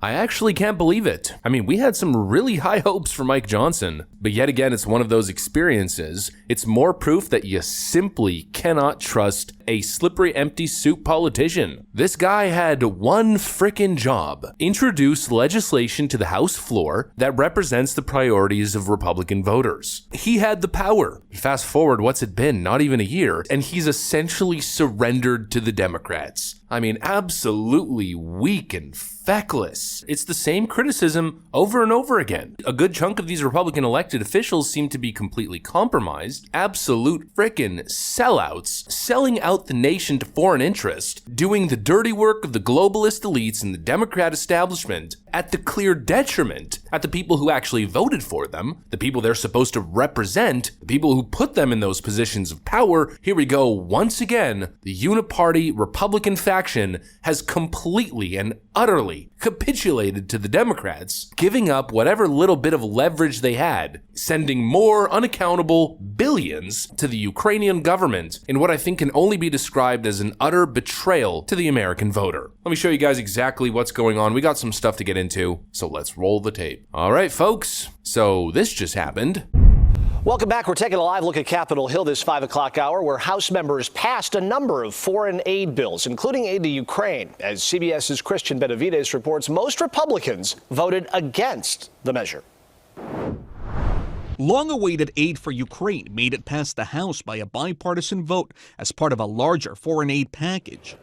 I actually can't believe it. I mean, we had some really high hopes for Mike Johnson, but yet again, it's one of those experiences. It's more proof that you simply cannot trust a slippery empty soup politician. This guy had one frickin' job: introduce legislation to the House floor that represents the priorities of Republican voters. He had the power. Fast forward, what's it been? Not even a year, and he's essentially surrendered to the Democrats. I mean, absolutely weak and feckless. It's the same criticism over and over again. A good chunk of these Republican elected officials seem to be completely compromised, absolute frickin' sellouts, selling out the nation to foreign interest, doing the dirty work of the globalist elites and the Democrat establishment at the clear detriment at the people who actually voted for them, the people they're supposed to represent, the people who put them in those positions of power. Here we go once again. The uniparty Republican faction has completely and utterly capitulated to the Democrats, giving up whatever little bit of leverage they had, sending more unaccountable billions to the Ukrainian government in what I think can only be described as an utter betrayal to the American voter. Let me show you guys exactly what's going on. We got some stuff to get into, so let's roll the tape. All right, folks, so this just happened. Welcome back. We're taking a live look at Capitol Hill this 5 o'clock hour, where House members passed a number of foreign aid bills, including aid to Ukraine. As CBS's Christian Benavides reports, most Republicans voted against the measure. Long-awaited aid for Ukraine made it past the House by a bipartisan vote as part of a larger foreign aid package.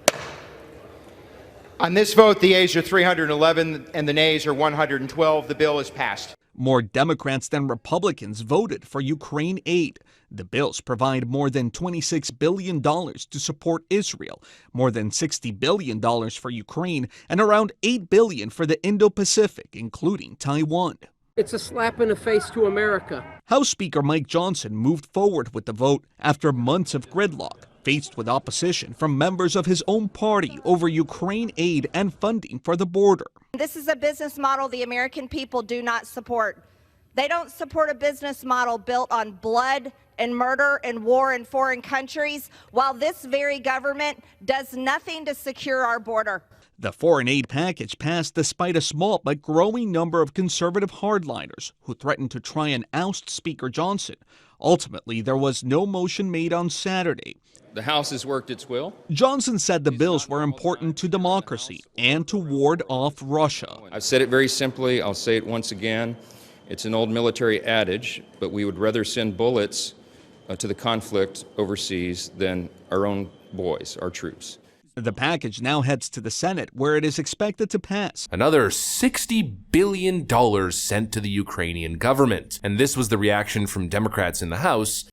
On this vote, the ayes are 311 and the nays are 112. The bill is passed. More Democrats than Republicans voted for Ukraine aid. The bills provide more than $26 billion to support Israel, more than $60 billion for Ukraine, and around $8 billion for the Indo-Pacific, including Taiwan. It's a slap in the face to America. House Speaker Mike Johnson moved forward with the vote after months of gridlock, faced with opposition from members of his own party over Ukraine aid and funding for the border. This is a business model the American people do not support. They don't support a business model built on blood and murder and war in foreign countries, while this very government does nothing to secure our border. The foreign aid package passed despite a small but growing number of conservative hardliners who threatened to try and oust Speaker Johnson. Ultimately, there was no motion made on Saturday. The House has worked its will. Johnson said the bills were important to democracy and to ward off Russia. I've said it very simply. I'll say it once again. It's an old military adage, but we would rather send bullets to the conflict overseas than our own boys, our troops. The package now heads to the Senate, where it is expected to pass. Another $60 billion sent to the Ukrainian government. And this was the reaction from Democrats in the House.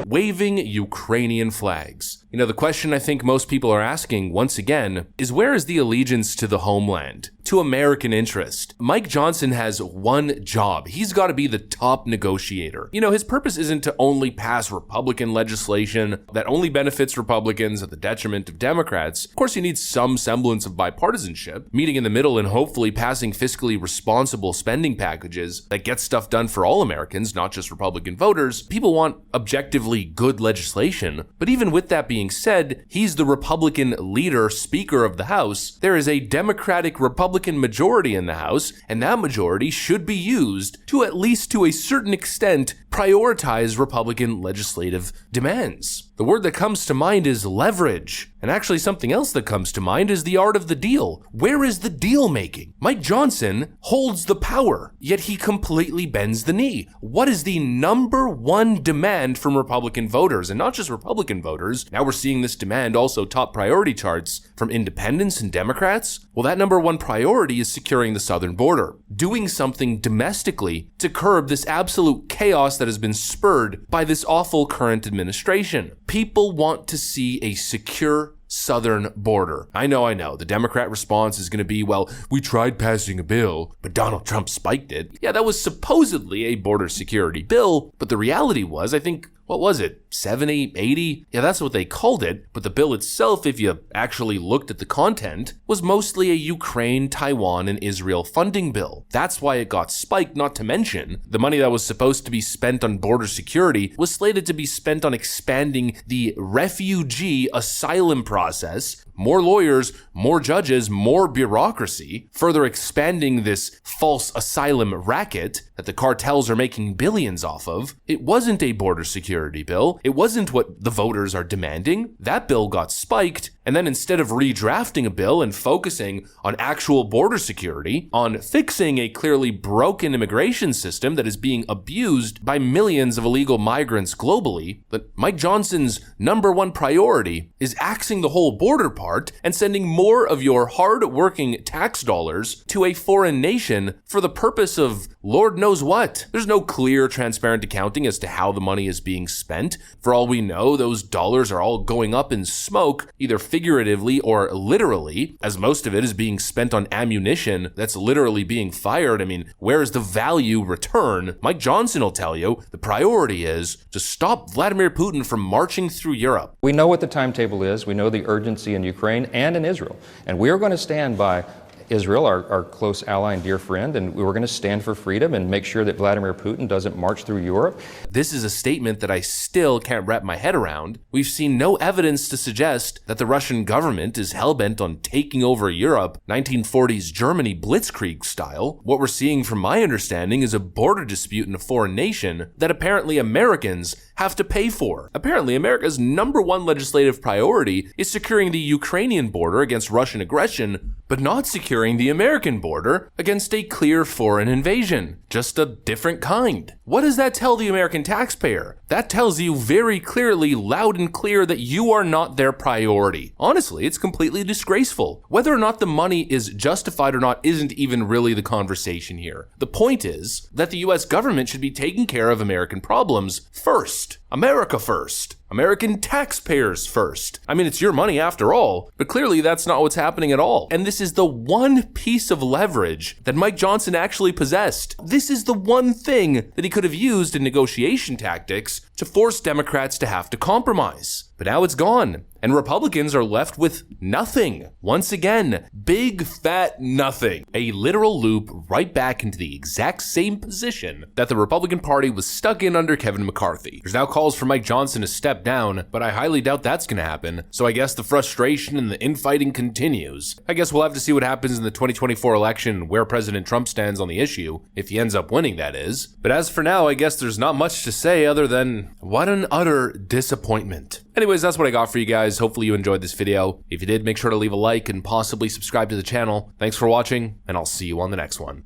Waving Ukrainian flags. You know, the question I think most people are asking, once again, is where is the allegiance to the homeland, to American interest? Mike Johnson has one job. He's got to be the top negotiator. You know, his purpose isn't to only pass Republican legislation that only benefits Republicans at the detriment of Democrats. Of course, he needs some semblance of bipartisanship, meeting in the middle and hopefully passing fiscally responsible spending packages that get stuff done for all Americans, not just Republican voters. People want objectively good legislation, but even with that being said, he's the Republican leader, Speaker of the House. There is a Democratic Republican majority in the House, and that majority should be used to, at least to a certain extent, prioritize Republican legislative demands. The word that comes to mind is leverage. And actually something else that comes to mind is the art of the deal. Where is the deal making? Mike Johnson holds the power, yet he completely bends the knee. What is the number one demand from Republican voters? And not just Republican voters. Now we're seeing this demand also top priority charts from independents and Democrats. Well, that number one priority is securing the southern border, doing something domestically to curb this absolute chaos that has been spurred by this awful current administration. People want to see a secure southern border. I know. The Democrat response is going to be, well, we tried passing a bill, but Donald Trump spiked it. Yeah, that was supposedly a border security bill, but the reality was, I think what was it, 70, 80? Yeah, that's what they called it, but the bill itself, if you actually looked at the content, was mostly a Ukraine, Taiwan, and Israel funding bill. That's why it got spiked, not to mention the money that was supposed to be spent on border security was slated to be spent on expanding the refugee asylum process, more lawyers, more judges, more bureaucracy, further expanding this false asylum racket that the cartels are making billions off of. It wasn't a border security bill. It wasn't what the voters are demanding. That bill got spiked, and then instead of redrafting a bill and focusing on actual border security, on fixing a clearly broken immigration system that is being abused by millions of illegal migrants globally, that Mike Johnson's #1 priority is axing the whole border part and sending more of your hard-working tax dollars to a foreign nation for the purpose of Lord knows what. There's no clear, transparent accounting as to how the money is being spent. For all we know, those dollars are all going up in smoke, either figuratively or literally, as most of it is being spent on ammunition that's literally being fired. I mean, where is the value return? Mike Johnson will tell you the priority is to stop Vladimir Putin from marching through Europe. We know what the timetable is. We know the urgency in Ukraine and in Israel. And we are going to stand by Israel, our close ally and dear friend, and we're going to stand for freedom and make sure that Vladimir Putin doesn't march through Europe. This is a statement that I still can't wrap my head around. We've seen no evidence to suggest that the Russian government is hellbent on taking over Europe, 1940s Germany blitzkrieg style. What we're seeing, from my understanding, is a border dispute in a foreign nation that apparently Americans have to pay for. Apparently, America's #1 legislative priority is securing the Ukrainian border against Russian aggression, but not securing the American border against a clear foreign invasion. Just a different kind. What does that tell the American taxpayer? That tells you very clearly, loud and clear, that you are not their priority. Honestly, it's completely disgraceful. Whether or not the money is justified or not isn't even really the conversation here. The point is that the US government should be taking care of American problems first. America first. American taxpayers first. I mean, it's your money after all, but clearly that's not what's happening at all. And this is the one piece of leverage that Mike Johnson actually possessed. This is the one thing that he could have used in negotiation tactics to force Democrats to have to compromise. But now it's gone, and Republicans are left with nothing. Once again, big fat nothing. A literal loop right back into the exact same position that the Republican Party was stuck in under Kevin McCarthy. There's now calls for Mike Johnson to step down, but I highly doubt that's going to happen. So I guess the frustration and the infighting continues. I guess we'll have to see what happens in the 2024 election, where President Trump stands on the issue, if he ends up winning, that is. But as for now, I guess there's not much to say other than, what an utter disappointment. Anyways, that's what I got for you guys. Hopefully you enjoyed this video. If you did, make sure to leave a like and possibly subscribe to the channel. Thanks for watching, and I'll see you on the next one.